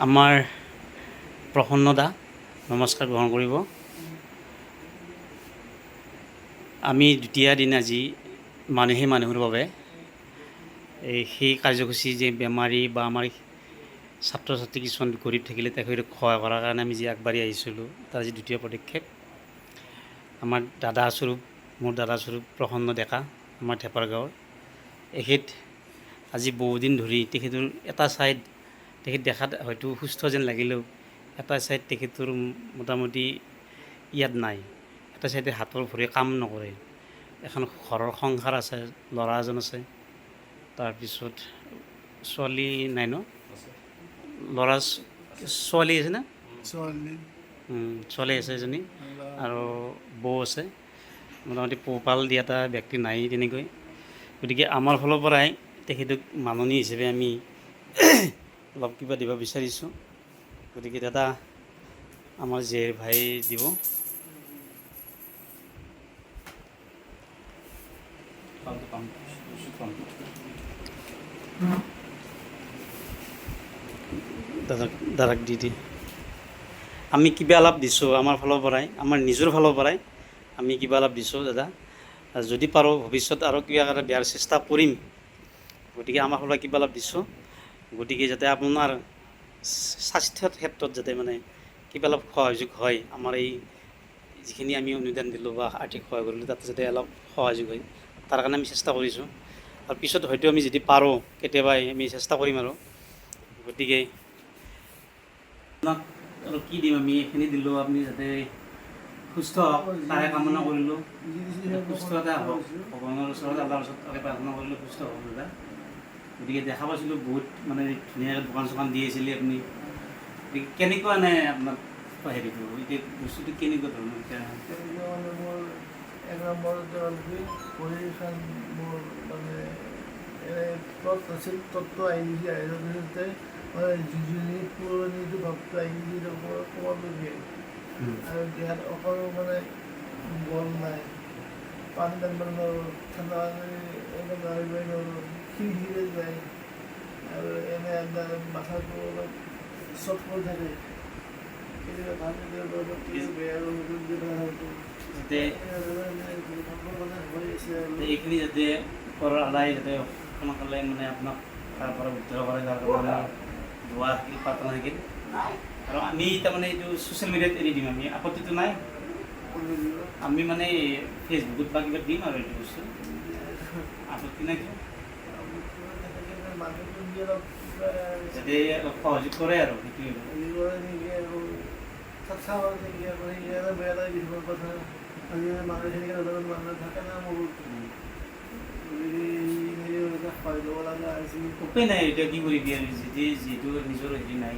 আমাৰ প্ৰসন্ন দা নমস্কাৰ গ্ৰহণ কৰিব। আমি দ্বিতীয় দিন আজি মানুহে মানুহৰ বাবে সেই কাৰ্যসূচী যে বেমাৰী বা আমাৰ ছাত্ৰ ছাত্ৰী কিছুমান গৰীব থাকিলে তেখেতক সহায় কৰাৰ কাৰণে আমি যি আগবাঢ়ি আহিছিলোঁ তাৰ আজি দ্বিতীয় পদক্ষেপ। আমাৰ মোৰ দাদা স্বৰূপ প্ৰসন্ন ডেকা আমাৰ ঢেপাৰ গাঁৱৰ এখেত আজি বহুদিন ধৰি তেখেতৰ এটা ছাইড তেখেত দেখাত হয়তো সুস্থ যেন লাগিলেও এটা ছাইড তেখেতৰ মোটামুটি ইয়াত নাই, এটা ছাইডে হাতৰ ভৰি কাম নকৰে। এখন ঘৰৰ সংসাৰ আছে, ল'ৰা এজন আছে, তাৰপিছত ছোৱালী নাই ন, ল'ৰা ছোৱালী আছে না, ছোৱালী আছে এজনী আৰু বৌ আছে। মোটামুটি পোহপাল দিয়া এটা ব্যক্তি নাই তেনেকৈ। গতিকে আমাৰ ফালৰ পৰাই তেখেতক মাননী হিচাপে আমি অলপ কিবা দিব বিচাৰিছোঁ। গতিকে দাদা আমাৰ জেৰ ভাই দিব। দাদাক দি আমি কিবা অলপ দিছোঁ আমাৰ ফালৰ পৰাই, আমাৰ নিজৰ ফালৰ পৰাই আমি কিবা অলপ দিছোঁ দাদা। যদি পাৰোঁ ভৱিষ্যত আৰু কিবা এটা দিয়াৰ চেষ্টা কৰিম। গতিকে আমাৰ ফালৰ কিবা অলপ দিছোঁ। গতিকে যাতে আপোনাৰ স্বাস্থ্যৰ ক্ষেত্ৰত যাতে মানে কিবা অলপ সহযোগ হয়, আমাৰ এই যিখিনি আমি অনুদান দিলোঁ বা আৰ্থিক সহায় কৰিলোঁ তাতে যাতে অলপ সহযোগ হয়, তাৰ কাৰণে আমি চেষ্টা কৰিছোঁ। আৰু পিছত হয়তো আমি যদি পাৰোঁ কেতিয়াবা আমি চেষ্টা কৰিম আৰু। গতিকে আপোনাক আৰু কি দিম, আমি এইখিনি দিলোঁ, আপুনি যাতে সুস্থ হওক তাৰে কামনা কৰিলোঁ। সুস্থতা হওক, ভগৱানৰ ওচৰত আল্লাহৰ ওচৰত তাকে প্ৰাৰ্থনা কৰিলোঁ সুস্থ হওক দাদা। গতিকে দেখা পাইছিলোঁ বহুত মানে ধুনীয়াকৈ দোকান চোকান দি আছিলে আপুনি। কেনেকুৱা নে আপোনাক হেৰিটো এতিয়া বস্তুটো কেনেকুৱা ধৰণৰ এতিয়া? মানে মোৰ এক নম্বৰতে হ'ল কি ভৰিখন মোৰ মানে তৎ আছিল, তৎটো আহি গৈছে মানে যিজনী পুৰণিটো ভাৱটো আহি গৈছে কমাবলৈ দিয়ে আৰু দেহাত অকণো মানে বল নাই, পানী টানিব নোৱাৰোঁ, ঠাণ্ডা পানী একদম নাৰিবই নোৱাৰোঁ, খিৰখিৰে যায় আৰু এনে মাথাটো অলপ চট কৰি থাকে। এইখিনি যাতে আলাই যাতে সোনকালে মানে আপোনাক তাৰ পৰা উদ্ধাৰ কৰে তাৰ কাৰণে ধোৱা থাকিল প্ৰাৰ্থনা থাকিল। আৰু আমি তাৰমানে এইটো ছ'চিয়েল মিডিয়াত এৰি দিম, আমি আপত্তিটো নাই। আমি মানে ফেচবুকত বা কিবা দিম আৰু এইটো বস্তু আপত্তি নাই, যাতে অলপ সহযোগ কৰে আৰু উপায় নাই। এতিয়া কি কৰি দিয়ে যিটো নিজৰ হেৰি নাই।